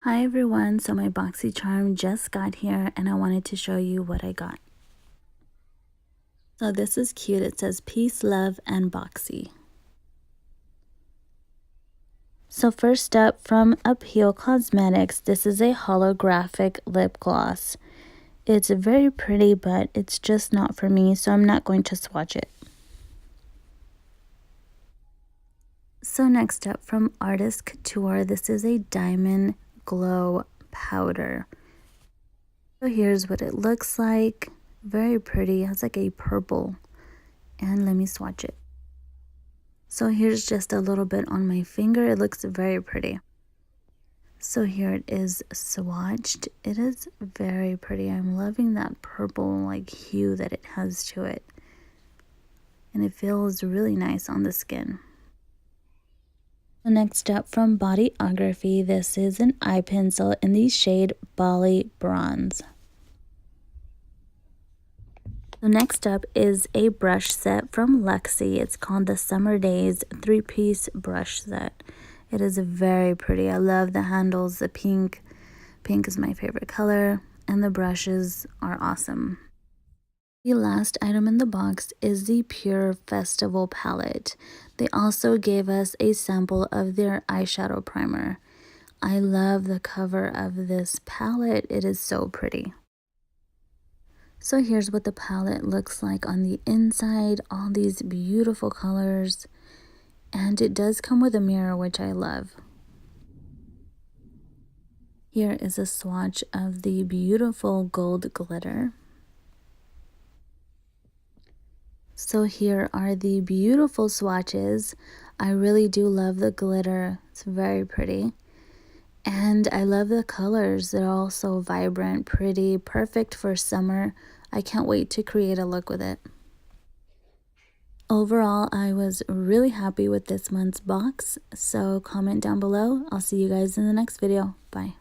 Hi everyone, so my BoxyCharm just got here and I wanted to show you what I got. So this is cute. It says peace, love, and Boxy. So first up, from Appeal Cosmetics, this is a holographic lip gloss. It's very pretty, but it's just not for me, so I'm not going to swatch it. So next up, from Artist Couture, this is a Diamond Glow powder. So here's what it looks like. Very pretty. It has like a purple. And let me swatch it. So here's just a little bit on my finger. It looks very pretty. So here it is swatched. It is very pretty. I'm loving that purple like hue that it has to it. And it feels really nice on the skin. Next up, from Bodyography, this is an eye pencil in the shade Bali Bronze. So next up is a brush set from Luxie. It's called the Summer Days 3-piece brush set. It is very pretty. I love the handles, the pink. Pink is my favorite color, and the brushes are awesome. The last item in the box is the Pure Festival palette. They also gave us a sample of their eyeshadow primer. I love the cover of this palette. It is so pretty. So here's what the palette looks like on the inside, all these beautiful colors, and it does come with a mirror, which I love. Here is a swatch of the beautiful gold glitter. So here are the beautiful swatches. I really do love the glitter. It's very pretty. And I love the colors. They're all so vibrant, pretty, perfect for summer. I can't wait to create a look with it. Overall, I was really happy with this month's box. So comment down below. I'll see you guys in the next video. Bye.